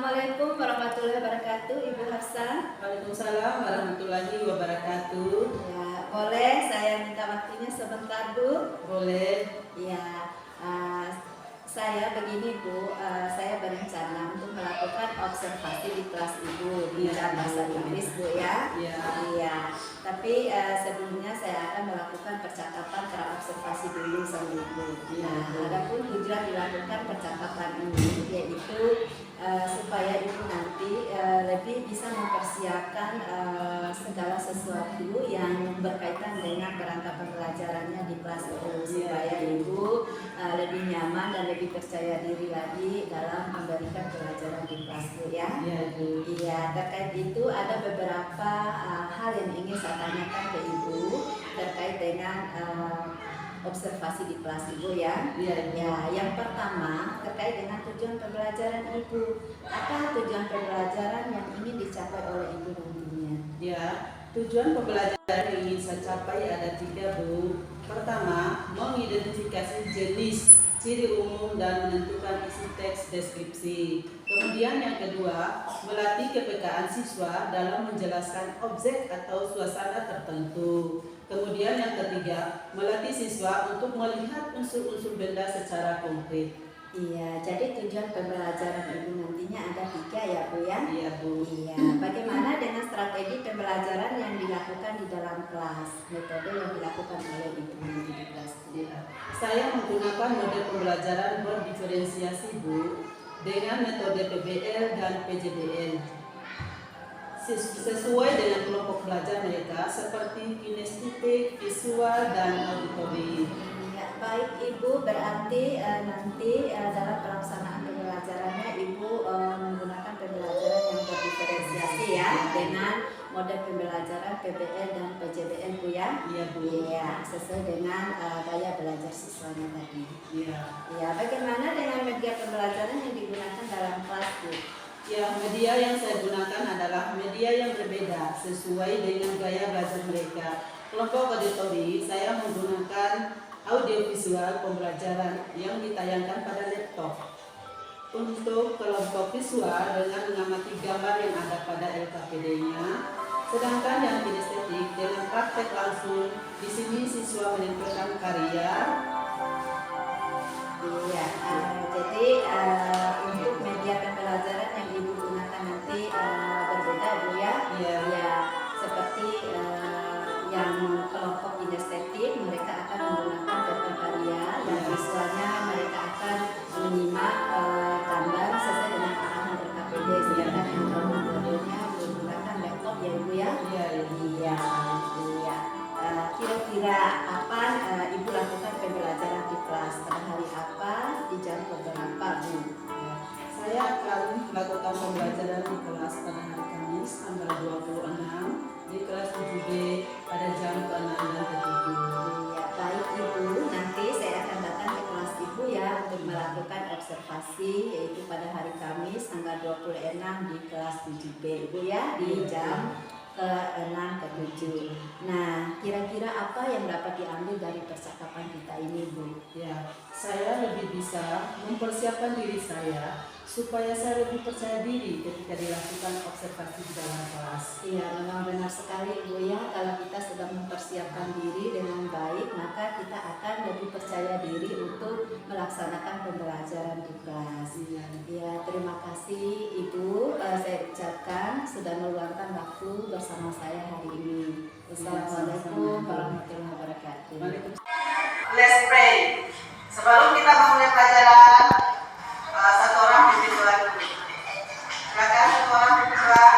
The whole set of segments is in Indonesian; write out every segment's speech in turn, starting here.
Assalamualaikum warahmatullahi wabarakatuh, Ibu Hafsah. Waalaikumsalam warahmatullahi wabarakatuh. Ya, boleh saya minta waktunya sebentar, Bu? Boleh. Ya, saya begini, Bu. Saya berencana untuk melakukan observasi di kelas Ibu di jam bahasa Inggris, Bu ya. Iya. Tapi sebelumnya saya akan melakukan percakapan praobservasi dulu sama Ibu. Nah, adapun tujuan dilakukan percakapan ini yaitu supaya Ibu nanti lebih bisa mempersiapkan segala sesuatu yang berkaitan dengan kerangka pembelajarannya di kelas itu, supaya Ibu lebih nyaman dan lebih percaya diri lagi dalam memberikan pelajaran di kelas itu ya. Iya, terkait itu ada beberapa hal yang ingin saya tanyakan ke Ibu terkait dengan observasi di kelas Ibu ya. Ya, yang pertama terkait dengan tujuan pembelajaran Ibu. Apa tujuan pembelajaran yang ingin dicapai oleh Ibu nantinya? Ya, tujuan pembelajaran yang ingin saya capai ada 3, Bu. Pertama, mengidentifikasi jenis, ciri umum dan menentukan isi teks deskripsi. Kemudian yang kedua, melatih kepekaan siswa dalam menjelaskan objek atau suasana tertentu. Kemudian yang ketiga, melatih siswa untuk melihat unsur-unsur benda secara konkret. Iya, jadi tujuan pembelajaran Ibu nantinya ada 3 ya, Bu ya? Iya, Bu. Iya, bagaimana dengan strategi pembelajaran yang dilakukan di dalam kelas? Metode yang dilakukan oleh Ibu nanti di kelas. Ya. Saya menggunakan model pembelajaran berdiferensiasi, Bu, dengan metode PBL dan PJBL. Sesuai dengan kelompok belajar mereka seperti kinestetik, visual, dan auditory. Ya, baik Ibu, berarti nanti dalam pelaksanaan pembelajarannya Ibu menggunakan pembelajaran yang berdiferensiasi ya, dengan model pembelajaran PBL dan PJBL, Bu ya. Iya, Bu. Iya, sesuai dengan gaya belajar siswanya tadi. Iya. Iya, bagaimana dengan media pembelajaran yang digunakan dalam kelas, Bu? Ya, media yang saya gunakan adalah media yang berbeda sesuai dengan gaya belajar mereka. Kelompok auditori, saya menggunakan audiovisual pembelajaran yang ditayangkan pada laptop. Untuk kelompok visual dengan mengamati gambar yang ada pada LKPD-nya, sedangkan yang kinestetik dengan praktek langsung. Di sini siswa menempelkan karya. Iya, jadi untuk media pembelajaran yang Ibu gunakan nanti berbeda, Bu ya. Iya. Seperti yang kelompok kinestetik mereka akan menggunakan paper karya, dan visualnya mereka akan menyimak gambar sesuai dengan arahan LKPD, sedangkan yang kelompok modelnya menggunakan laptop ya, Bu ya. Iya. Kira-kira kapan Ibu lakukan pembelajaran di kelas? Pada hari apa? Di jam berapa, Bu? Saya akan melakukan pembelajaran di kelas pada hari Kamis tanggal 26 di kelas 7B pada jam ke-6 dan ke-7. Iya, baik Ibu. Nanti saya akan datang ke kelas Ibu ya untuk melakukan observasi, yaitu pada hari Kamis tanggal 26 di kelas 7B, Ibu ya, di jam ke-6 ke-7. Nah, kira-kira apa yang dapat diambil dari percakapan kita ini, Bu? Ya, saya lebih bisa mempersiapkan diri saya supaya saya lebih percaya diri ketika dilakukan observasi di dalam kelas. Iya, memang benar sekali, Bu ya. Kalau kita sudah mempersiapkan diri dengan baik, maka kita akan lebih percaya diri untuk melaksanakan pembelajaran di kelas. Iya, terima kasih Ibu. Saya ucapkan sudah meluangkan waktu bersama saya hari ini. Assalamualaikum warahmatullahi wabarakatuh. Let's pray. Sebelum kita memulai pelajaran, satu orang pimpin doa dulu. Silakan satu orang pimpin doa.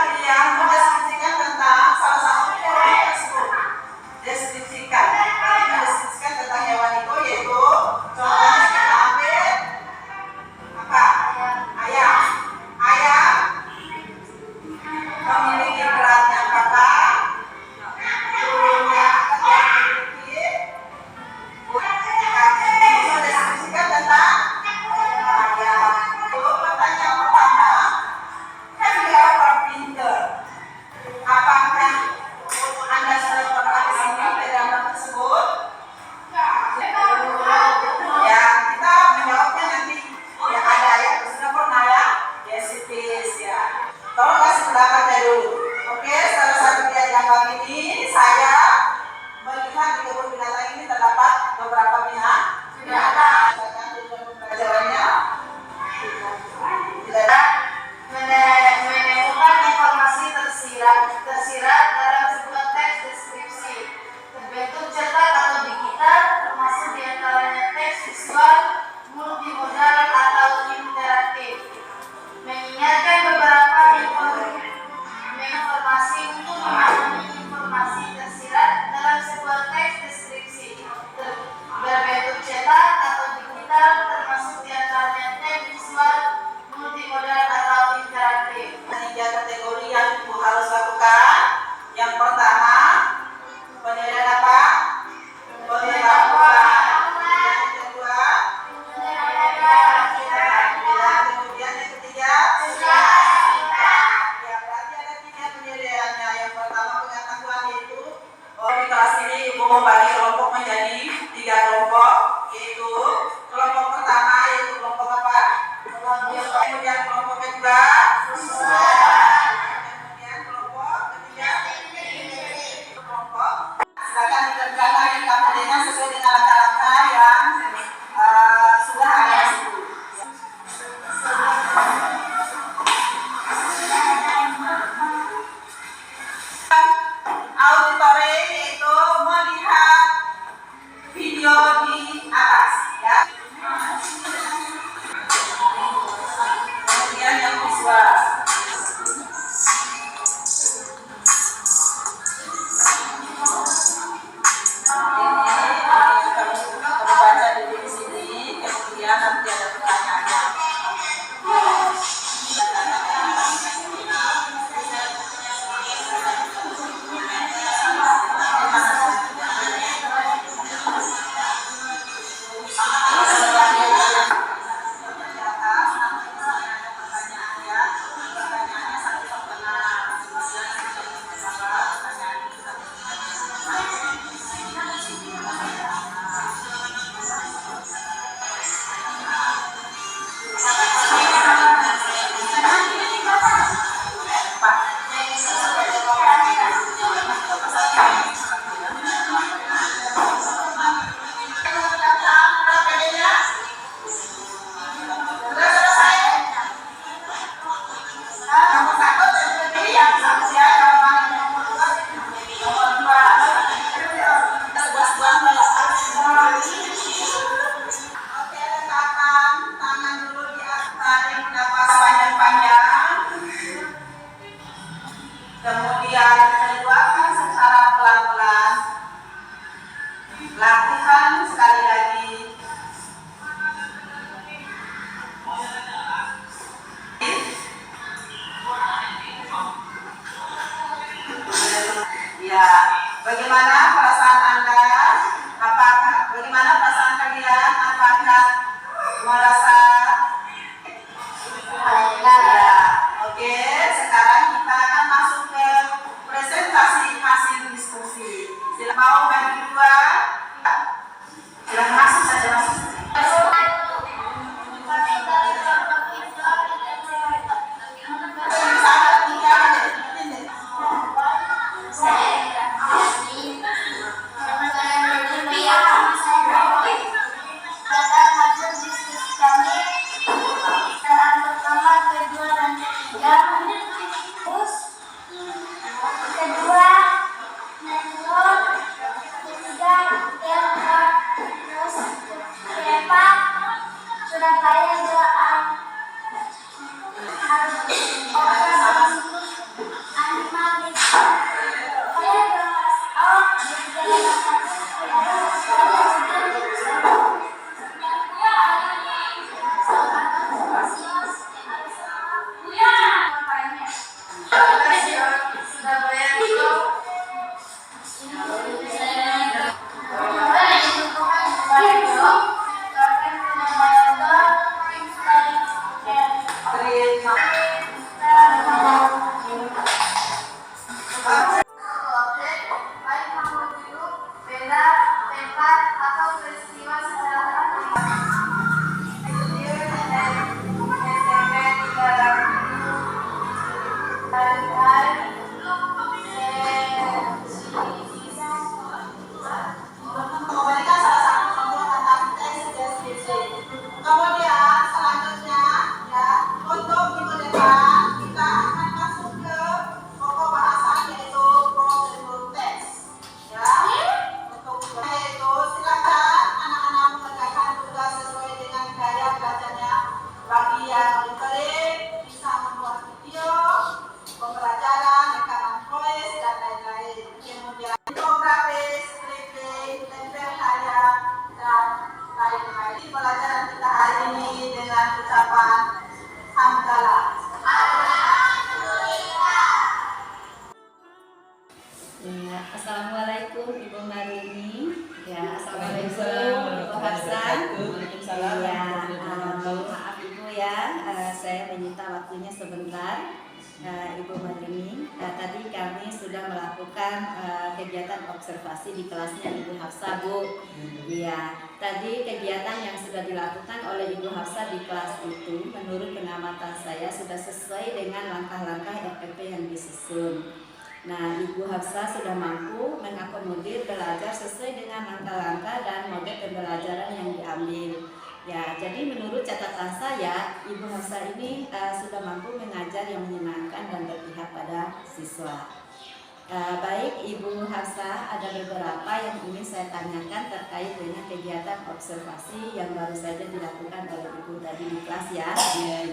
kalian mendeskripsikan tentang salah satu hewan tersebut. Deskripsikan. Mendeskripsikan tentang hewan itu yaitu contohnya kita ambil apa? Ayam. Ayam memiliki berat yang berapa? Turunnya akan memiliki. Deskripsikan tentang ayam. Pertanyaan pertama, kan dia orang pinter. Apakah Anda sudah pernah disiplin dalam tersebut? Ya, kita menjawabnya nanti. Ya ada ya, sudah pernah ya? Yes, it is ya. Tolong kasih pendapatnya dulu. Oke, salah satu lihat gambar ini, saya melihat di kebun binatang ini terdapat beberapa binatang. Pelajarannya menemukan informasi tersirat dalam sebuah teks deskripsi berbentuk cetak atau digital, termasuk diantaranya teks visual, multimodal atau interaktif. Mengingatkan beberapa informasi untuk memahami informasi tersirat dalam sebuah teks deskripsi berbentuk cetak atau digital, termasuk diantaranya teks visual, multimodal atau interaktif. Tiga kategori yang Ibu harus lakukan. Yang pertama, penilaian apa? Pengetahuan. Yang kedua, kemudian yang ketiga, ya berarti ada tiga penilaiannya. Yang pertama pengetahuan yaitu di kelas ini Ibu membagi kelompok menjadi tiga kelompok, yaitu kelompok pertama yaitu kelompok apa? Kemudian kelompok kedua, kemudian kelompok ketiga, kelompok. Silakan dikerjakan di KPD-nya sesuai dengan langkah-langkah yang sudah ada di situ. Auditory yaitu melihat video di atas, ya. Kemudian yang visual. Kamu baca dulu di sini, kemudian nanti ada pertanyaannya. Kemudian keluarkan secara pelan-pelan. Lakukan sekali lagi. Ya, bagaimana perasaan Anda? Bagaimana perasaan kalian? Apakah merasa? Ya, oke. Sekarang kita akan masuk ke presentasi hasil diskusi. Silakan mau bagi dua. Silakan masuk saja masuk. Hasil diskusi kami Assalamualaikum Ibu Marini. Ya, Assalamualaikum Waalaikumsalam. Ibu Hafsan. Waalaikumsalam. Ya, Warahmatullahi maaf Ibu ya, saya menyita waktunya sebentar. Ibu Marini, tadi kami sudah melakukan kegiatan observasi di kelasnya Ibu Hafsa, Bu. Iya, tadi kegiatan yang sudah dilakukan oleh Ibu Hafsa di kelas itu menurut pengamatan saya sudah sesuai dengan langkah-langkah RPP yang disusun. Nah, Ibu Hafsa sudah mampu mengakomodir belajar sesuai dengan langkah-langkah dan model pembelajaran yang diambil. Ya, jadi menurut catatan saya, Ibu Hafsa ini sudah mampu mengajar yang menyenangkan dan berpihak pada siswa. Baik Ibu Hafsa, ada beberapa yang ingin saya tanyakan terkait dengan kegiatan observasi yang baru saja dilakukan oleh Ibu tadi di kelas ya.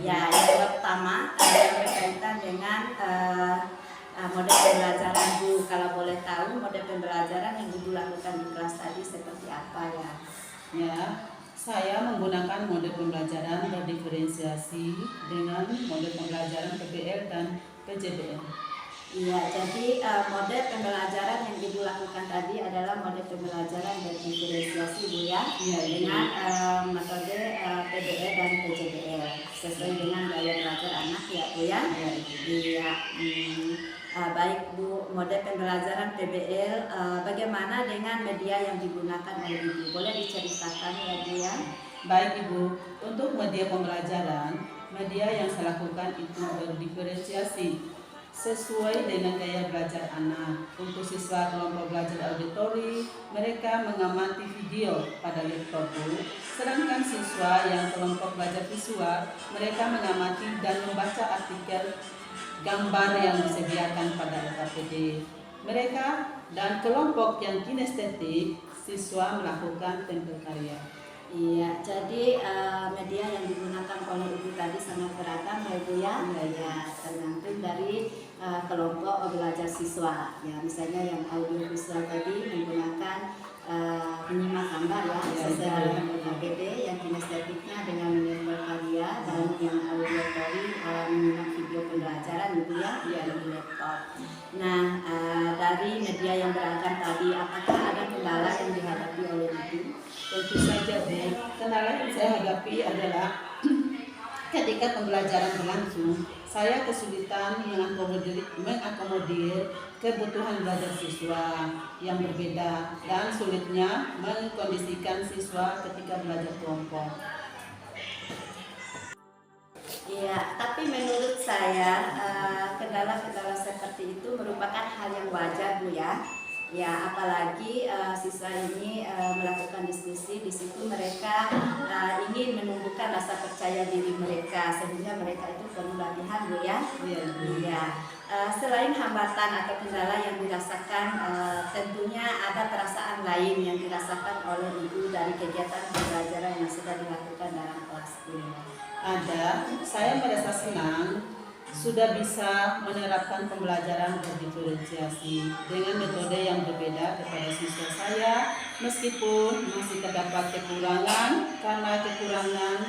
Ya, yang pertama yang berkaitan dengan model pembelajaran Bu. Kalau boleh tahu model pembelajaran yang Ibu lakukan di kelas tadi seperti apa ya? Ya, saya menggunakan model pembelajaran berdiferensiasi dengan model pembelajaran PBL dan PJBL. Iya, jadi model pembelajaran yang Ibu lakukan tadi adalah model pembelajaran berdiferensiasi Bu ya, dengan metode PBL dan PJBL sesuai dengan gaya belajar anak ya Bu ya. Iya. Baik Bu, model pembelajaran PBL bagaimana dengan media yang digunakan oleh Ibu? Boleh diceritakan ya Bu ya? Baik Ibu, untuk media pembelajaran, media yang saya lakukan itu berdiferensiasi sesuai dengan gaya belajar anak. Untuk siswa kelompok belajar auditori, mereka mengamati video pada laptop Bu. Sedangkan siswa yang kelompok belajar visual, mereka mengamati dan membaca artikel gambar yang disediakan pada LKPD. Mereka dan kelompok yang kinestetik, siswa melakukan tempel karya. Iya, jadi media yang digunakan oleh Ibu tadi sangat beragam ya Bu ya. Ya, tergantung dari kelompok belajar siswa. Ya, misalnya yang audio visual tadi menggunakan menyimak gambar ya, sesuai dengan LKPD, yang kinestetiknya dengan menempel karya, dan yang auditory menyimak video pembelajaran gitu ya, di laptop. Nah, dari media yang beragam tadi, apakah ada kendala yang dihadapi oleh Ibu? Tentu saja Bu, kendala yang saya hadapi adalah ketika pembelajaran berlangsung, saya kesulitan mengakomodir kebutuhan belajar siswa yang berbeda dan sulitnya mengkondisikan siswa ketika belajar kelompok. Iya, tapi menurut saya kendala-kendala seperti itu merupakan hal yang wajar Bu ya. Ya, apalagi siswa ini melakukan diskusi, di situ mereka ingin menumbuhkan rasa percaya diri mereka, sehingga mereka itu perlu latihan Bu ya. Iya. Selain hambatan atau kendala yang dirasakan, tentunya ada perasaan lain yang dirasakan oleh Ibu dari kegiatan pembelajaran yang sudah dilakukan dalam kelas ini. Ada, saya merasa senang sudah bisa menerapkan pembelajaran berdiferensiasi dengan metode yang berbeda kepada siswa saya, meskipun masih terdapat kekurangan, karena kekurangan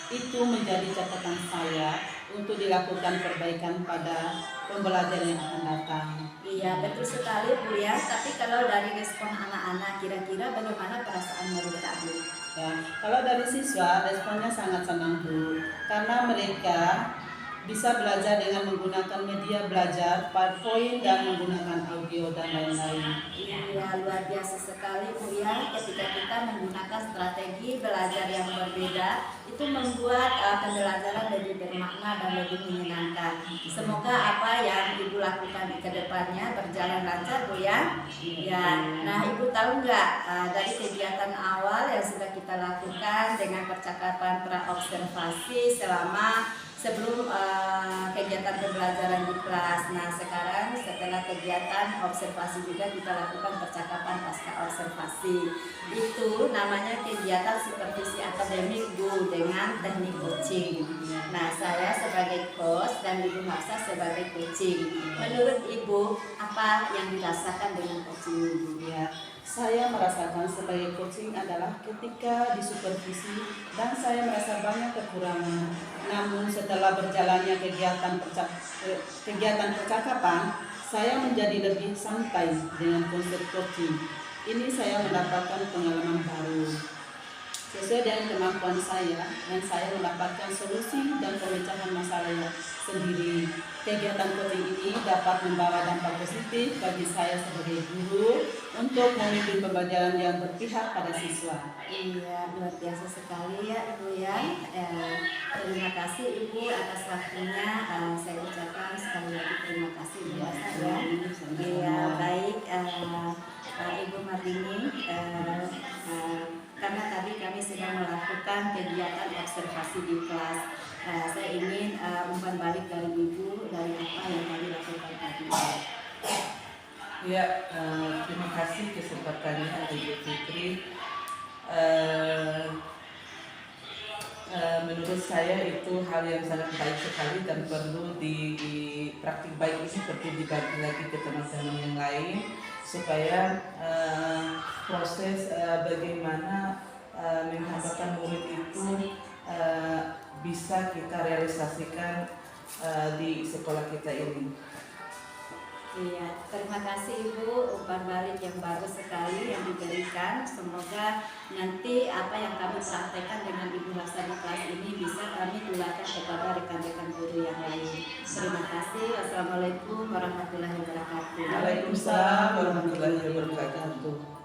itu menjadi catatan saya untuk dilakukan perbaikan pada pembelajaran yang akan datang. Iya, betul sekali Bu ya. Tapi kalau dari respon anak-anak, kira-kira bagaimana perasaan mereka Bu? Ya, kalau dari siswa responnya sangat senang Bu, karena mereka bisa belajar dengan menggunakan media belajar, PowerPoint dan menggunakan audio dan lain-lain. Iya, luar biasa sekali Bu ya. Ketika kita menggunakan strategi belajar yang berbeda, itu membuat pembelajaran lebih bermakna dan lebih menyenangkan. Semoga apa yang Ibu lakukan ke depannya berjalan lancar Bu ya. Ya, nah Ibu tahu nggak dari kegiatan awal yang sudah kita lakukan dengan percakapan pra-observasi sebelum kegiatan pembelajaran di kelas. Nah, sekarang setelah kegiatan observasi juga kita lakukan percakapan pasca observasi. Itu namanya kegiatan supervisi akademik Bu dengan teknik coaching. Nah, saya sebagai coach dan Ibu Hafsa sebagai coaching. Menurut Ibu, apa yang dirasakan dengan coaching Ibu? Ya, saya merasakan sebagai coaching adalah ketika disupervisi dan saya merasa banyak kekurangan. Namun setelah berjalannya kegiatan percakapan, saya menjadi lebih santai dengan konsep coaching. Ini saya mendapatkan pengalaman baru. Sesuai dengan kemampuan saya, dan saya mendapatkan solusi dan pemecahan masalah sendiri. Kegiatan coaching ini dapat membawa dampak positif bagi saya sebagai guru untuk memimpin pembelajaran yang berpihak pada siswa. Iya, luar biasa sekali ya Ibu ya. Terima kasih Ibu atas waktunya. Saya ucapkan sekali lagi terima kasih Ibu ya. Iya, baik Ibu Mardini. Karena tadi kami sedang melakukan kegiatan observasi di kelas. Saya ingin umpan balik dari Ibu dari apa yang kami lakukan tadi. Ya, terima kasih kesempatannya Ibu Fitri. Menurut saya itu hal yang sangat baik sekali dan perlu di praktik baik ini seperti dibagi lagi ke teman-teman yang lain supaya proses bagaimana menghambakan murid itu bisa kita realisasikan di sekolah kita ini. Iya, terima kasih Ibu, umpan balik yang baru sekali yang diberikan. Semoga nanti apa yang kami sampaikan dengan Ibu Laksa di kelas ini bisa kami tularkan kepada rekan-rekan guru yang lain. Terima kasih. Wassalamualaikum warahmatullahi wabarakatuh. Waalaikumsalam warahmatullahi wabarakatuh.